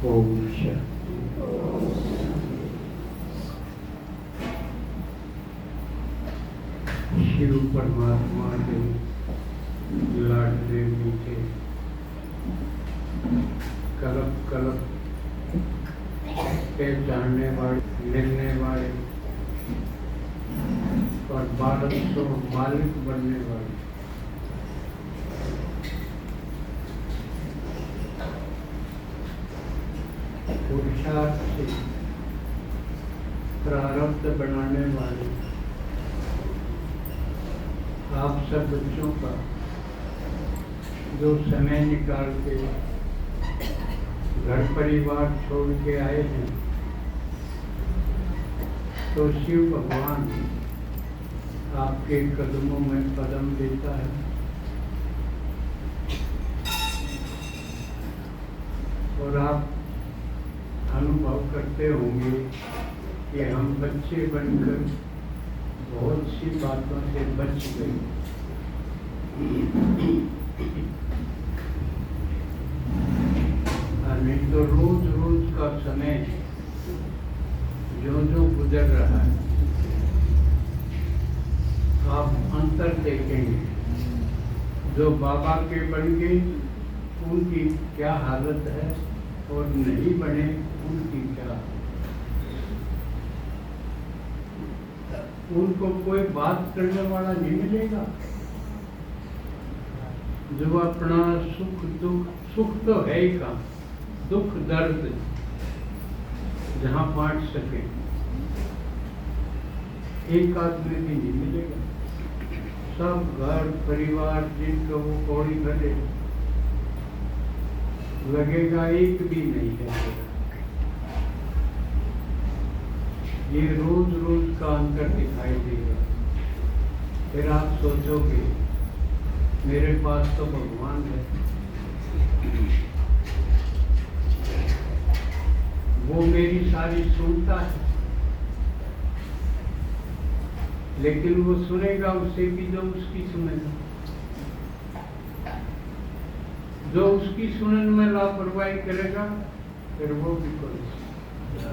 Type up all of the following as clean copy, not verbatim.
ओम शांति। शिव परमात्मा के लाडले मीठे कल्प कल्प के जानने वाले, मिलने वाले और भारत को मालिक बनने वाले पुरुषार्थ से प्रारब्ध बनाने वाले आप सब बच्चों का जो समय निकाल के घर परिवार छोड़ के आए हैं, तो शिव भगवान आपके कदमों में कदम देता है और आप अनुभव करते होंगे कि हम बच्चे बनकर बहुत सी बातों से बच गए। नहीं तो रोज रोज का समय जो जो गुजर रहा है, आप अंतर देखेंगे। जो बाबा के बन गए उनकी क्या हालत है और नहीं बने उनकी क्या। उनको कोई बात करने वाला नहीं मिलेगा जो अपना सुख दुख, सुख तो है ही का, दुख दर्द जहां बांट सके एक आदमी भी नहीं मिलेगा। सब घर परिवार जिनको वो कौड़ी भरे लगेगा एक भी नहीं है। ये रोज रोज का अंतर दिखाई देगा। फिर आप सोचोगे मेरे पास तो भगवान है, वो मेरी सारी सुनता है, लेकिन वो सुनेगा उससे भी जो उसकी सुनेगा। जो उसकी सुनन में लापरवाही करेगा फिर वो भी करेगा।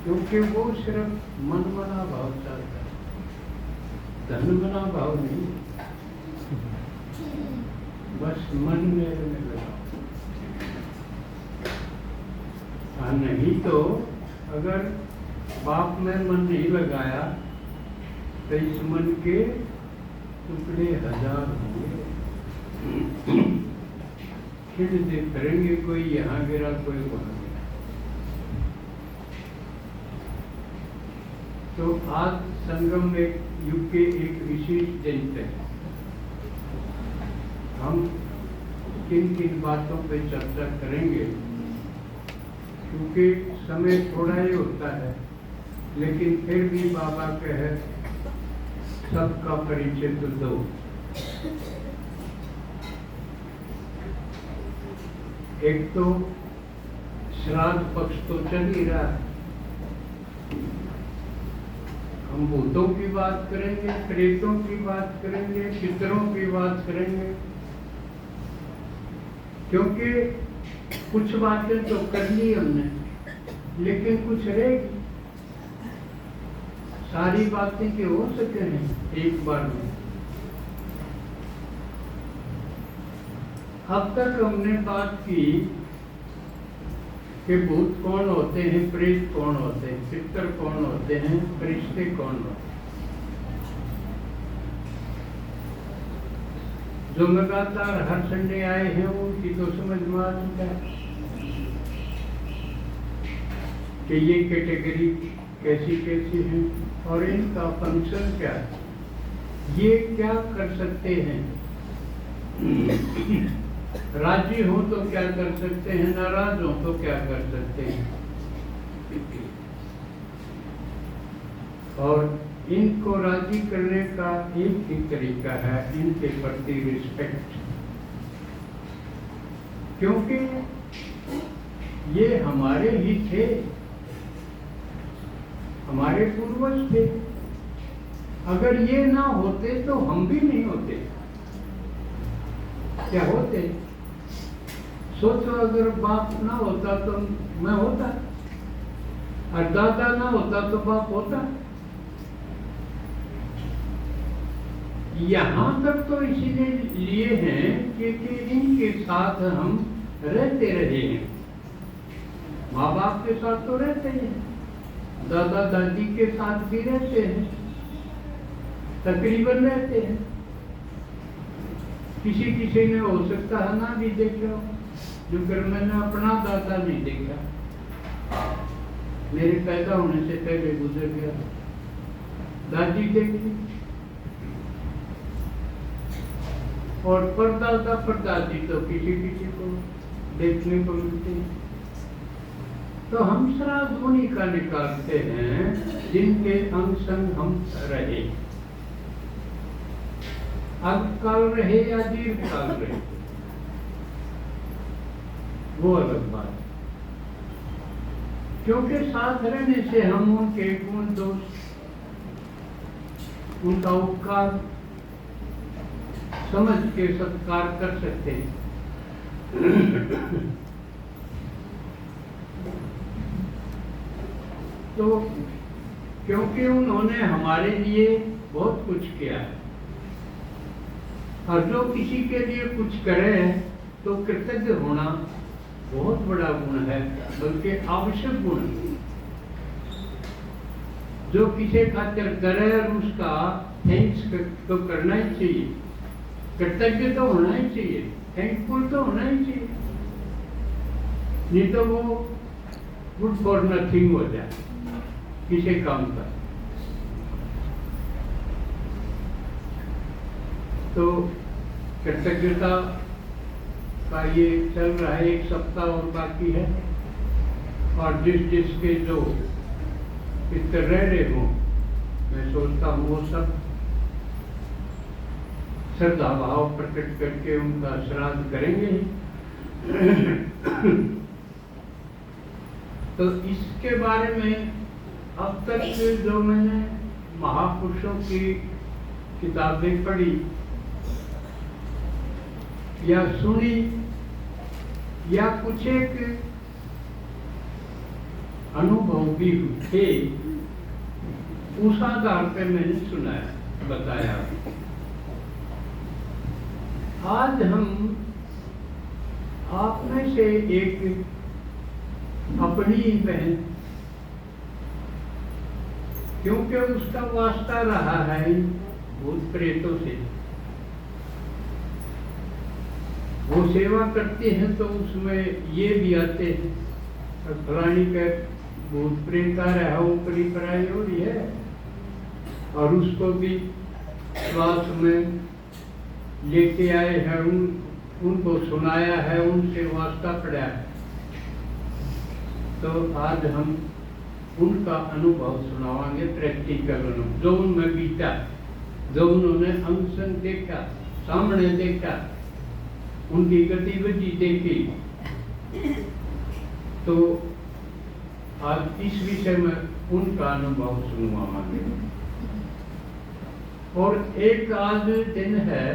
क्योंकि वो सिर्फ मन मना भाव चाहता है, धन मना भाव नहीं। बस मन मेरे में लगा। नहीं तो अगर बाप में मन नहीं लगाया तो इस मन के टुकड़े हजार होंगे। खिलते करेंगे, कोई यहाँ गिरा कोई वहां गिरा। तो आज संगम में युग के एक विशेष दिन है। हम किन किन बातों पे चर्चा करेंगे, क्योंकि समय थोड़ा ही होता है, लेकिन फिर भी बाबा कहे सबका परिचय तो दो। एक तो श्राद्ध पक्ष तो चल ही रहा है। हम भूतों की बात करेंगे, प्रेतों की बात करेंगे, पितरों की बात करेंगे, क्योंकि कुछ बातें तो कर ली हमने, लेकिन कुछ रहेगी। सारी बातें की हो सके नहीं एक बार में। अब तक हमने बात की कि भूत कौन होते हैं, प्रेत कौन होते हैं, पितर कौन होते हैं, फरिश्ते कौन होते हैं। जो लगातार हर संडे आए हैं उनकी तो समझ में आ चुका है कि ये कैटेगरी कैसी कैसी है और इनका फंक्शन क्या है, ये क्या कर सकते हैं। राजी हो तो क्या कर सकते हैं, नाराज हो तो क्या कर सकते हैं। और इनको राजी करने का एक ही तरीका है, इनके प्रति रिस्पेक्ट। क्योंकि ये हमारे ही थे, हमारे पूर्वज थे। अगर ये ना होते तो हम भी नहीं होते। क्या होते? सोचो अगर बाप ना होता तो मैं होता, और दादा ना होता तो बाप होता। यहाँ तक तो इसीलिए लिए हैं क्योंकि इनके साथ हम रहते रहे हैं। माँ बाप के साथ तो रहते हैं, दादा दादी के साथ भी रहते हैं, तकरीबन रहते हैं। किसी किसी ने हो सकता है ना भी देखा, जो कर मैंने अपना दादा नहीं देखा, मेरे पैदा होने से पहले गुजर गया। दादी देखी और परदादा परदादी तो किसी किसी को देखने को मिलते हैं। तो हम श्राद्ध उन्हीं का निकालते हैं जिनके अंग संग हम रहे, अल्पकाल रहे या दीर्घकाल रहे, वो अलग बात। क्योंकि साथ रहने से हम उनके गुण दोष, उनका उपकार समझ के सत्कार कर सकते हैं। तो क्योंकि उन्होंने हमारे लिए बहुत कुछ किया है, और जो किसी के लिए कुछ करे तो कृतज्ञ होना बहुत बड़ा गुण है, बल्कि आवश्यक गुण। जो किसी खातिर करे उसका थैंक्स तो करना ही चाहिए, कृतज्ञ तो होना ही चाहिए, थैंकफुल तो होना ही चाहिए, नहीं तो वो गुड फॉर नथिंग हो जाए किसी काम का। तो कृतज्ञता का ये चल रहा है, 1 सप्ताह और बाकी है, और जिसके जो पितर रह रहे हो, मैं सोचता हूँ वो सब श्रद्धा भाव प्रकट करके उनका श्राद्ध करेंगे। तो इसके बारे में अब तक जो मैंने महापुरुषों की किताबें पढ़ी या सुनी या कुछ एक अनुभव भी थे, उस आधार पर मैंने सुनाया, बताया। आज हम आप में से एक अपनी बहन, क्योंकि उसका वास्ता रहा है भूत प्रेतों से, वो सेवा करते हैं तो उसमें ये भी आते हैं, फलानी का भूत प्रेत आ रहा है, ऊपरी पराई हो रही है, और उसको भी श्वास में लेके आए हैं, उनको सुनाया है, उनसे वास्ता पड़ा है। तो आज हम उनका अनुभव सुनावांगे, प्रैक्टिकल अनुभव जो उनमें बीता, जो उन्होंने अंग संग देखा, सामने देखा, उनकी गतिविधि देखी। तो आज इस विषय में उनका अनुभव सुनवाएंगे। और एक आज दिन है